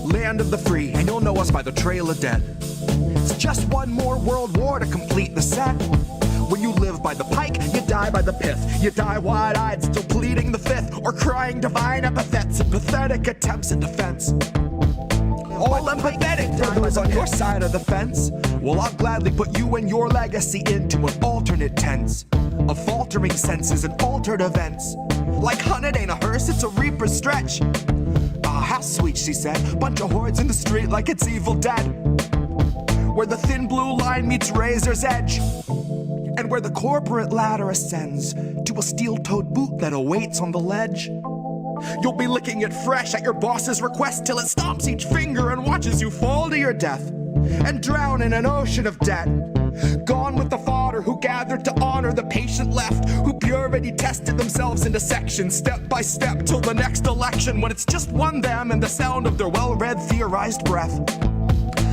Land of the free, and you'll know us by the trail of dead. It's just one more world war to complete the set. When you live by the pike, you die by the pith. You die wide-eyed, still pleading the fifth, or crying divine epithets and pathetic attempts at defense. All empathetic for those on your side of the fence. Well, I'll gladly put you and your legacy into an alternate tense of faltering senses and altered events. Like hunted ain't a hearse, it's a reaper's stretch. Ah, how sweet, she said. Bunch of hordes in the street like it's Evil Dead. Where the thin blue line meets razor's edge. And where the corporate ladder ascends to a steel-toed boot that awaits on the ledge. You'll be licking it fresh at your boss's request till it stomps each finger and watches you fall to your death and drown in an ocean of debt. Gone with the fodder who gathered to honor the patient left, who purity tested themselves into sections step by step till the next election, when it's just one them and the sound of their well-read theorized breath.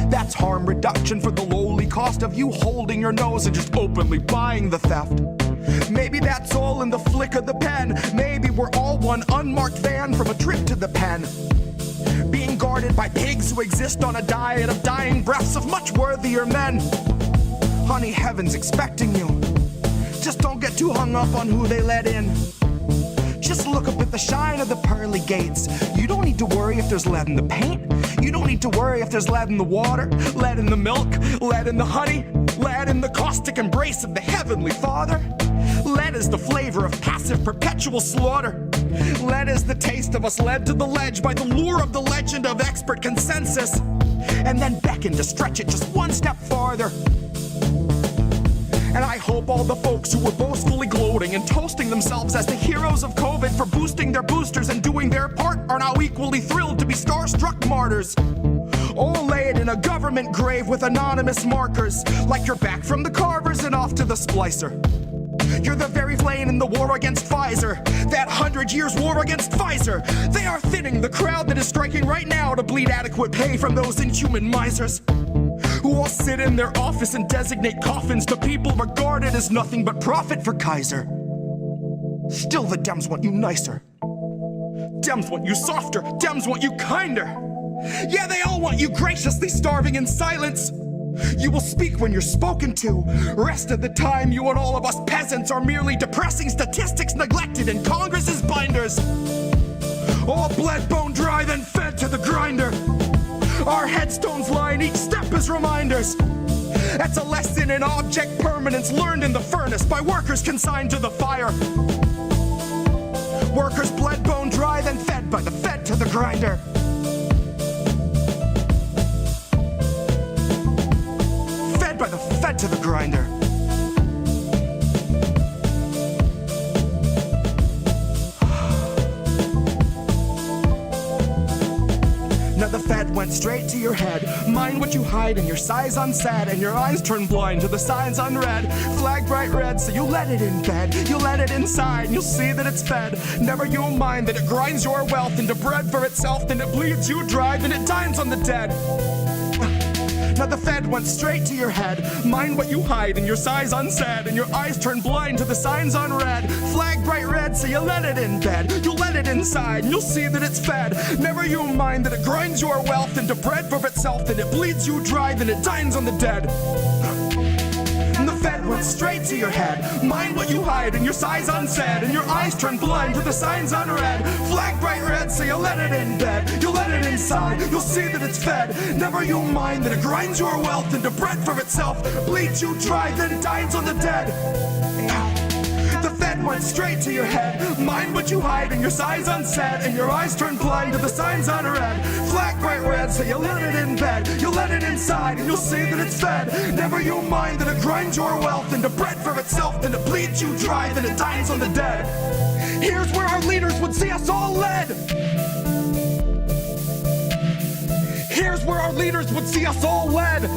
That's harm reduction for the lowly cost of you holding your nose and just openly buying the theft. Maybe that's all in the flick of the pen. Maybe we're all one unmarked van from a trip to the pen, being guarded by pigs who exist on a diet of dying breaths of much worthier men. Honey, heaven's expecting you. Just don't get too hung up on who they let in. Just look up at the shine of the pearly gates. You don't need to worry if there's lead in the paint. You don't need to worry if there's lead in the water, lead in the milk, lead in the honey, lead in the caustic embrace of the Heavenly Father. Lead is the flavor of passive perpetual slaughter. Lead is the taste of us led to the ledge by the lure of the legend of expert consensus, and then beckon to stretch it just one step farther. And I hope all the folks who were boastfully gloating and toasting themselves as the heroes of COVID for boosting their boosters and doing their part are now equally thrilled to be starstruck martyrs. All laid in a government grave with anonymous markers, like you're back from the carvers and off to the splicer. You're the very flame in the war against Pfizer, that 100 years war against Pfizer. They are thinning the crowd that is striking right now to bleed adequate pay from those inhuman misers, who all sit in their office and designate coffins to people regarded as nothing but profit for Kaiser. Still the Dems want you nicer. Dems want you softer. Dems want you kinder. Yeah, they all want you graciously starving in silence. You will speak when you're spoken to. Rest of the time, you and all of us peasants are merely depressing statistics neglected in Congress's binders. All bled, bone dry, then fed to the grinder. Our headstones line each step as reminders. That's a lesson in object permanence learned in the furnace by workers consigned to the fire. Workers bled, bone dry, then fed by the fed to the grinder. Fed by the fed to the grinder. Now the Fed went straight to your head. Mind what you hide and your size unsaid, and your eyes turn blind to the signs unread. Flag bright red, so you let it in bed. You let it inside, and you'll see that it's fed. Never you mind that it grinds your wealth into bread for itself, then it bleeds you dry, then it dines on the dead. Now the Fed went straight to your head. Mind what you hide and your size unsaid, and your eyes turn blind to the signs unread. Flag bright red, so you let it in bed. You'll let it inside, and you'll see that it's fed. Never you mind that it grinds your wealth into bread for itself, then it bleeds you dry, then it dines on the dead. And the Fed went straight to your head. Mind what you hide and your size unsaid, and your eyes turn blind to the signs unread. Flag bright red, so you let it in bed. You'll let it inside, you'll see that it's fed. Never you mind that it grinds your wealth into bread for itself, bleeds you dry, then dines on the dead. The Fed went straight to your head. Mind what you hide and your size unsaid, and your eyes turn blind to the signs unread. Flag bright red, so you let it in bed. You'll let it inside, and you'll see that it's fed. Never you mind that it grinds your wealth into bread for itself, then it bleeds you dry, then it dines on the dead. Here's where our leaders would see us all led. Here's where our leaders would see us all led.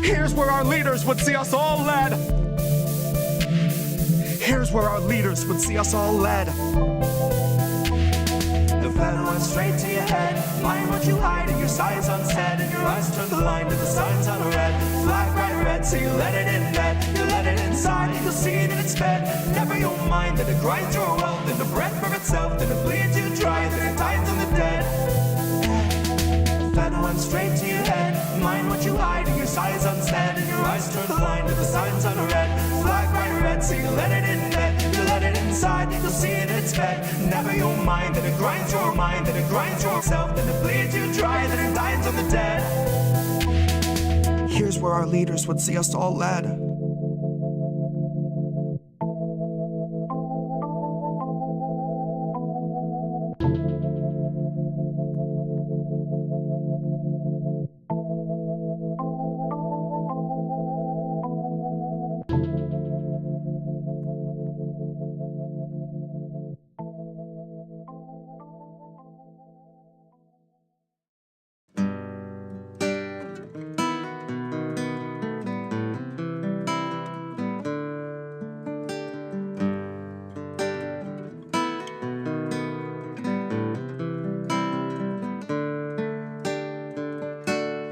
Here's where our leaders would see us all led. Here's where our leaders would see us all led. The pen went straight to your head. Mind what you hide and your sights unsaid, and your eyes turn blind to the signs on a red. Flag bright red, so you let it in bed. You let it inside, you'll see that it's fed. Never you'll mind that it grinds your wealth into bread for itself, that it bleeds you dry, that it dies on the dead. Pen went straight to your head. Mind what you hide and your sights unsaid, and your eyes turn blind to the signs on a red. Flag bright red, so you let it in bed. You let it inside, you'll see that it's fed. Never you'll mind that it grinds your mind, that it grinds yourself, that it bleeds you dry, that it dies on the dead. Here's where our leaders would see us all led.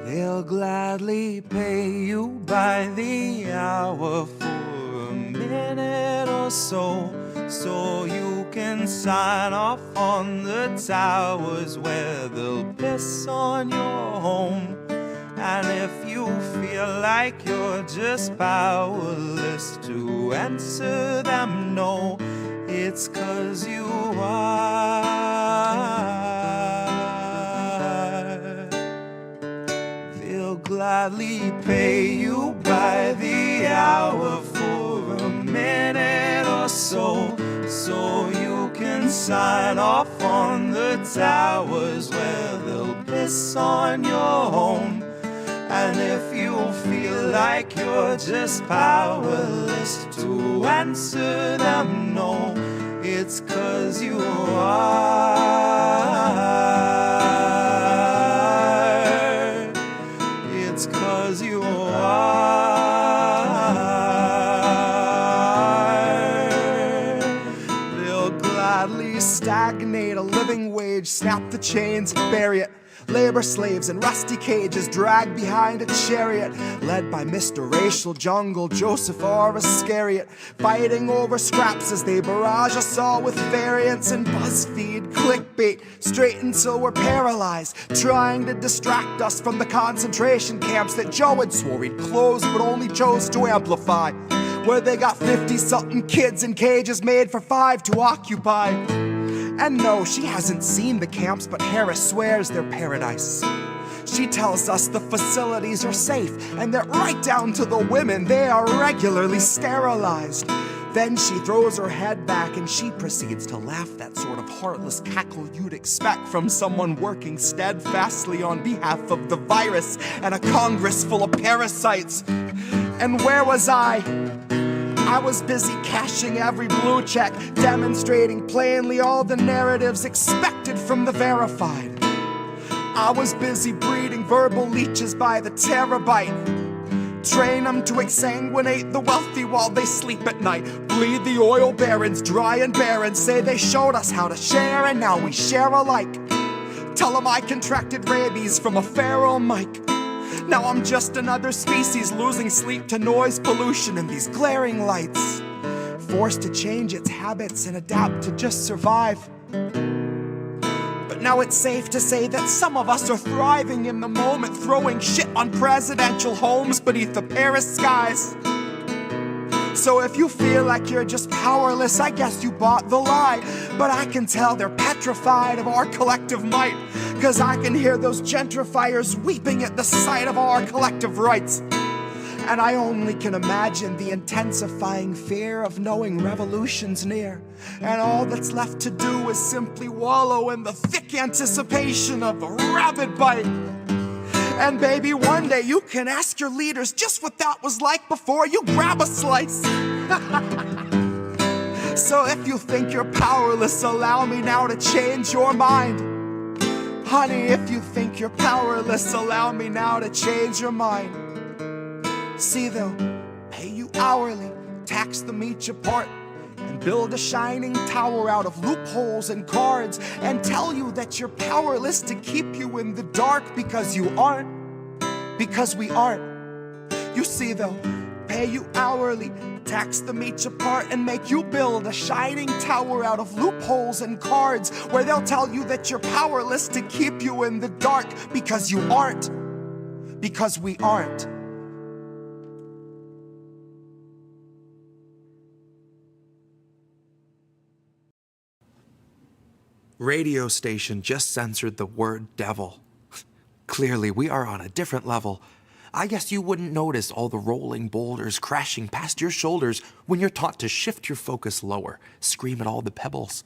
They'll gladly pay you by the hour for a minute or so, so you can sign off on the towers where they'll piss on your home. And if you feel like you're just powerless to answer them no, it's 'cause you are. Gladly pay you by the hour for a minute or so, so you can sign off on the towers where they'll piss on your home. And if you feel like you're just powerless to answer them no, it's 'cause you are. You are. They'll gladly stagnate a living wage, snap the chains, bury it. Labor slaves in rusty cages dragged behind a chariot, led by Mr. Racial Jungle, Joseph or Iscariot, fighting over scraps as they barrage us all with variants and BuzzFeed clickbait, straight until we're paralyzed, trying to distract us from the concentration camps that Joe had swore he'd close but only chose to amplify, where they got 50-something kids in cages made for 5 to occupy. And no, she hasn't seen the camps, but Harris swears they're paradise. She tells us the facilities are safe, and that right down to the women, they are regularly sterilized. Then she throws her head back and she proceeds to laugh, that sort of heartless cackle you'd expect from someone working steadfastly on behalf of the virus and a Congress full of parasites. And where was I? I was busy cashing every blue check, demonstrating plainly all the narratives expected from the verified. I was busy breeding verbal leeches by the terabyte. Train them to exsanguinate the wealthy while they sleep at night. Bleed the oil barons dry and barren. Say they showed us how to share and now we share alike. Tell them I contracted rabies from a feral mic. Now I'm just another species losing sleep to noise pollution and these glaring lights, forced to change its habits and adapt to just survive. But now it's safe to say that some of us are thriving in the moment, throwing shit on presidential homes beneath the Paris skies. So if you feel like you're just powerless, I guess you bought the lie. But I can tell they're petrified of our collective might, 'cause I can hear those gentrifiers weeping at the sight of our collective rights. And I only can imagine the intensifying fear of knowing revolution's near, and all that's left to do is simply wallow in the thick anticipation of a rabid bite. And baby, one day you can ask your leaders just what that was like before you grab a slice. So if you think you're powerless, allow me now to change your mind. Honey, if you think you're powerless, allow me now to change your mind. See, they'll pay you hourly, tax them each apart, and build a shining tower out of loopholes and cards, and tell you that you're powerless to keep you in the dark, because you aren't, because we aren't. You see, they'll pay you hourly, tax them each apart, and make you build a shining tower out of loopholes and cards, where they'll tell you that you're powerless to keep you in the dark, because you aren't, because we aren't. Radio station just censored the word devil. Clearly, we are on a different level. I guess you wouldn't notice all the rolling boulders crashing past your shoulders when you're taught to shift your focus lower, scream at all the pebbles,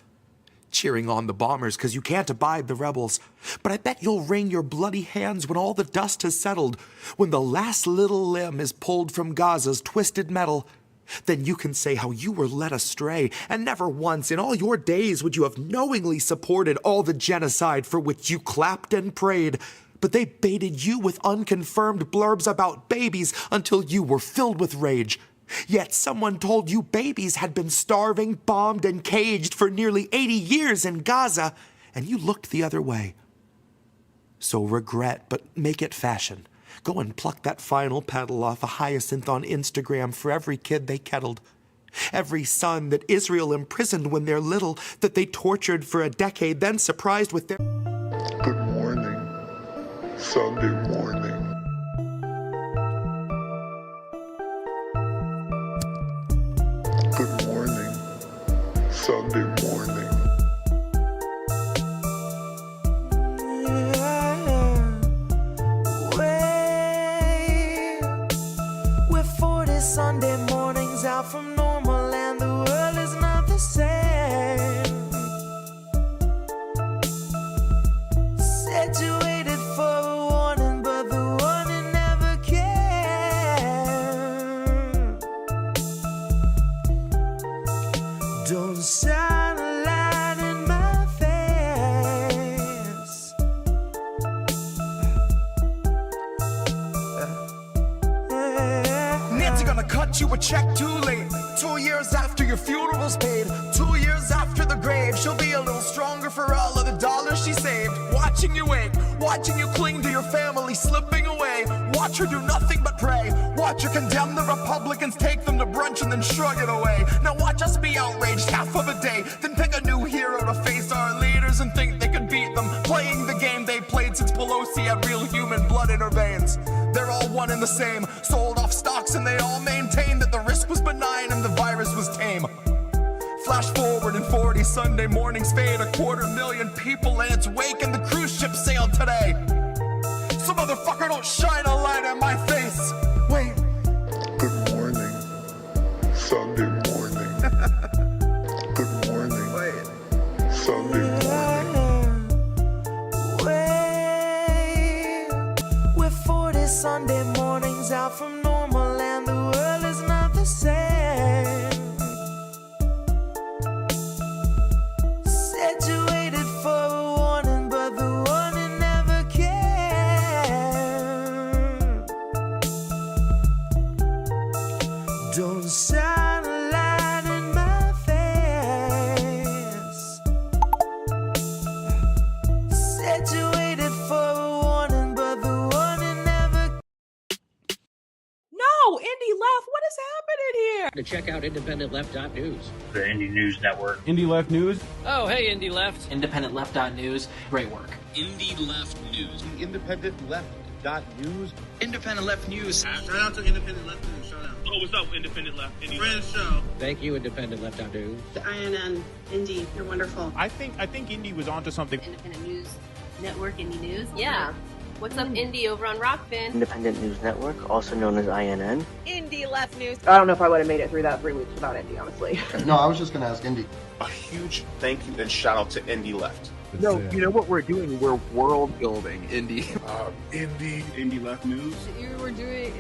cheering on the bombers because you can't abide the rebels. But I bet you'll wring your bloody hands when all the dust has settled, when the last little limb is pulled from Gaza's twisted metal. Then you can say how you were led astray, and never once in all your days would you have knowingly supported all the genocide for which you clapped and prayed. But they baited you with unconfirmed blurbs about babies until you were filled with rage. Yet someone told you babies had been starving, bombed, and caged for nearly 80 years in Gaza, and you looked the other way. So regret, but make it fashion. Go and pluck that final petal off a hyacinth on Instagram for every kid they kettled. Every son that Israel imprisoned when they're little, that they tortured for a decade, then surprised with their... Good morning. Sunday morning. Good morning. Sunday morning. We're 40 Sunday mornings out from normal, and the world is not the same. Said you waited for a warning, but the warning never came. Don't shine a light in my face. Nancy gonna cut you a check too late. 2 years after your funeral's paid, 2 years after the grave, she'll be a little stronger for all of the dollars she saved. Watching you wake, watching you cling to your family slipping away. Watch her do nothing but pray. Watch her condemn the Republicans, take them to brunch and then shrug it away. Now watch us be outraged half of a day, then pick a new hero to face our leaders and think they could beat them, playing the game they played since Pelosi had real human blood in her veins. They're all one and the same, sold off stocks and they all maintain that the risk was benign and the virus was tame. Flash forward and 40 Sunday mornings fade, 250,000 people in its wake, and the cruise ship sailed today. So motherfucker, don't shine a light in my face. Wait. Good morning. Sunday morning. Good morning. Wait. Sunday morning. Wait. We're 40 Sunday mornings out from normal, and the world is not the same. Said you waited for a warning, but the warning never came. Don't shine a light in my face. Said you waited for a warning, but the warning never... No, Indy Left, what is happening here? To check out IndependentLeft.news. The Indie News Network. Indie Left News. Oh, hey, Indie Left. IndependentLeft.news. Great work. Indie Left News. IndependentLeft.news. Independent Left News. Shout out to Independent Left News. Shout out. Oh, what's up, Independent Left? Friend show. Thank you, IndependentLeft.news. The INN, Indy, you're wonderful. I think Indie was onto something. Independent News Network, Indie News. Yeah. What's up, Indy, over on Rockfin? Independent News Network, also known as INN. Indie Left News. I don't know if I would have made it through that 3 weeks without Indy, honestly. No, I was just going to ask Indy. A huge thank you and shout out to Indie Left. No, you know what we're doing? We're world building, Indie. Indie Left News. You were doing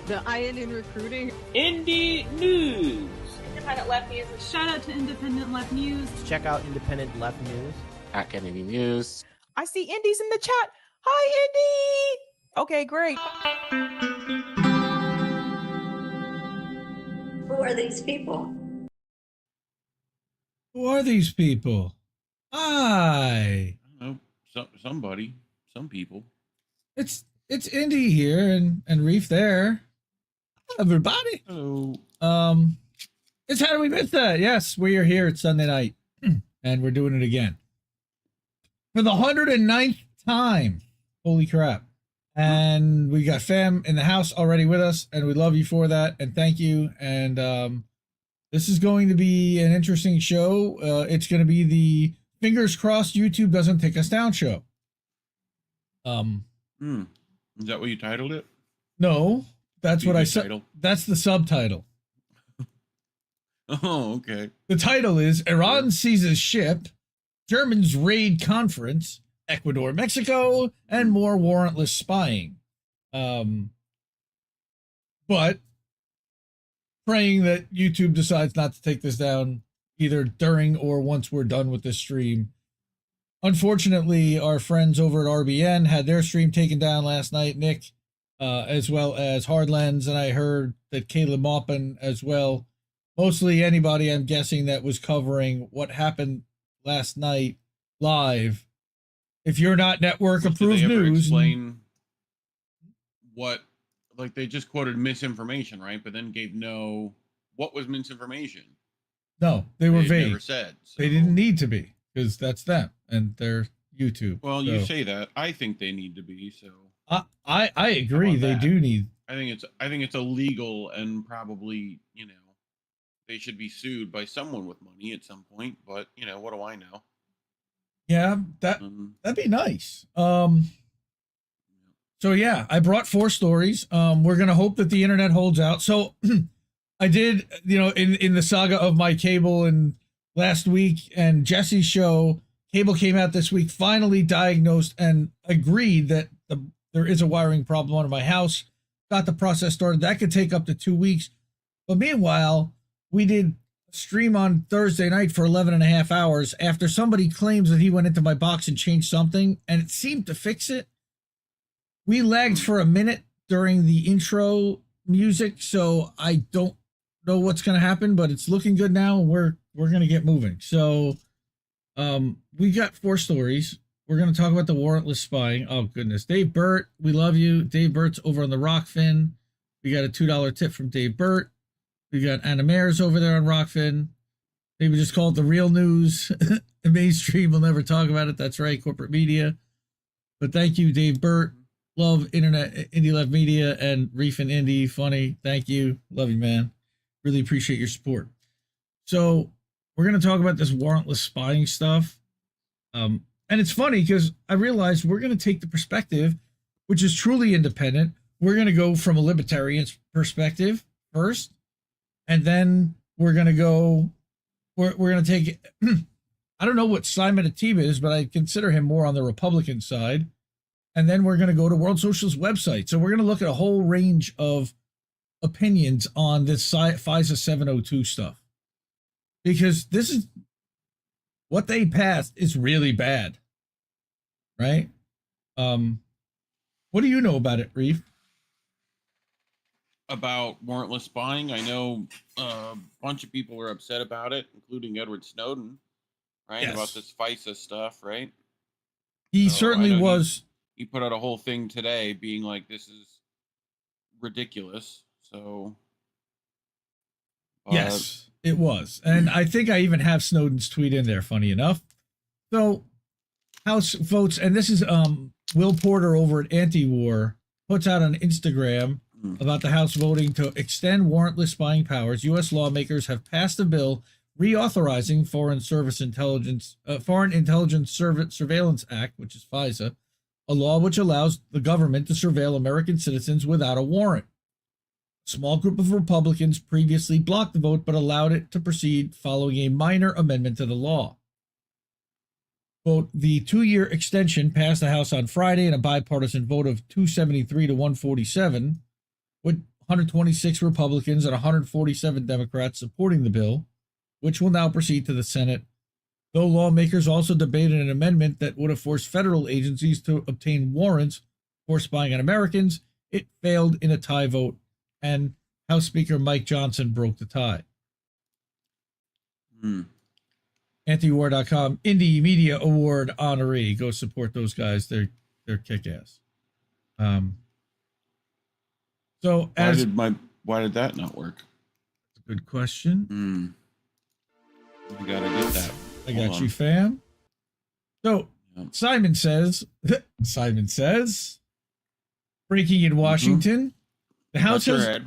the INN recruiting. Indie News. Independent Left News. Shout out to Independent Left News. Check out Independent Left News. At Kennedy News. I see Indy's in the chat. Hi, Indy. Okay, great. Who are these people? Who are these people? Hi. I don't know. Somebody. Some people. It's Indy here and Reef there. Everybody. Hello. It's How Do We Miss That? Yes, we are here. It's Sunday night. And we're doing it again. For the 109th time. Holy crap. And we got fam in the house already with us, and we love you for that, and thank you. And this is going to be an interesting show. It's going to be the fingers crossed YouTube doesn't take us down show. Is that what you titled it? No, that's what I said. That's the subtitle. Oh, okay. The title is Iran seizes ship, Germans raid conference, Ecuador-Mexico, and more warrantless spying. But praying that YouTube decides not to take this down either during or once we're done with this stream. Unfortunately, our friends over at RBN had their stream taken down last night, Nick, as well as Hardlens, and I heard that Caleb Maupin as well. Mostly anybody, I'm guessing, that was covering what happened last night live. If you're not network approved news, explain what, like they just quoted misinformation, right? But then gave no what was misinformation. No, they were vague. Never said. So. They didn't need to be because that's them and they're YouTube. Well, you say that. I think they need to be. So I agree. They do need. I think it's illegal and probably they should be sued by someone with money at some point. But what do I know? Yeah, that'd be nice. So yeah, I brought 4 stories. We're gonna hope that the internet holds out. So I did, in the saga of my cable and last week and Jesse's show, cable came out this week, finally diagnosed and agreed that there is a wiring problem under my house. Got the process started. That could take up to 2 weeks. But meanwhile, we did a stream on Thursday night for 11 and a half hours after somebody claims that he went into my box and changed something and it seemed to fix it. We lagged for a minute during the intro music, so I don't know what's going to happen, but it's looking good now. We're going to get moving. So we got 4 stories. We're going to talk about the warrantless spying. Oh, goodness. Dave Burt, we love you. Dave Burt's over on the Rockfin. We got a $2 tip from Dave Burt. We got Anna Mayer's over there on Rockfin. Maybe just call it the real news. The mainstream will never talk about it. That's right, corporate media. But thank you, Dave Burt. Love Internet, Indie Left Media, and Reef and Indie. Funny. Thank you. Love you, man. Really appreciate your support. So we're going to talk about this warrantless spying stuff. And it's funny because I realized we're going to take the perspective, which is truly independent. We're going to go from a libertarian perspective first. And then we're going to go, we're going to take, I don't know what Simon Atiba is, but I consider him more on the Republican side. And then we're going to go to World Social's website. So we're going to look at a whole range of opinions on this FISA 702 stuff. Because this is, what they passed is really bad. Right? What do you know about it, Reef? About warrantless spying, I know a bunch of people are upset about it, including Edward Snowden, right? Yes. About this FISA stuff, right? He certainly was. He put out a whole thing today being like, this is ridiculous. So. Yes, it was. And I think I even have Snowden's tweet in there, funny enough. So, House votes, and this is Will Porter over at Anti-War, puts out on Instagram about the House voting to extend warrantless spying powers. U.S. lawmakers have passed a bill reauthorizing Foreign Intelligence Surveillance Act, which is FISA, a law which allows the government to surveil American citizens without a warrant. A small group of Republicans previously blocked the vote but allowed it to proceed following a minor amendment to the law. Quote, the 2-year extension passed the House on Friday in a bipartisan vote of 273 to 147, with 126 Republicans and 147 Democrats supporting the bill, which will now proceed to the Senate. Though lawmakers also debated an amendment that would have forced federal agencies to obtain warrants for spying on Americans, it failed in a tie vote, and House Speaker Mike Johnson broke the tie. Antiwar.com Indie Media Award honoree. Go support those guys. They're kick-ass. So why did that not work? Good question. I gotta get that. I got you, fam. So Simon says, breaking in Washington, the House Touch your has. head.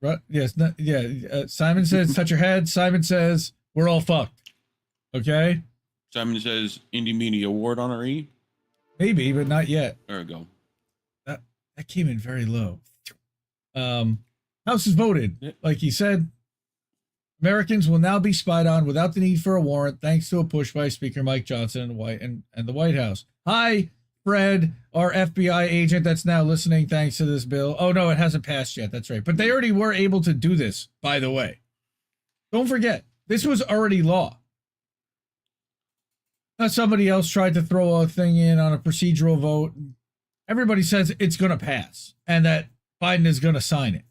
Right, yes, Simon says, touch your head. Simon says, we're all fucked. Okay. Simon says, Indie Media Award honoree. Maybe, but not yet. There we go. That came in very low. House has voted, like he said. Americans will now be spied on without the need for a warrant, thanks to a push by Speaker Mike Johnson and the White House. Hi, Fred, our FBI agent that's now listening thanks to this bill. Oh, no, it hasn't passed yet. That's right. But they already were able to do this, by the way. Don't forget, this was already law. Now, somebody else tried to throw a thing in on a procedural vote. Everybody says it's going to pass and that Biden is going to sign it.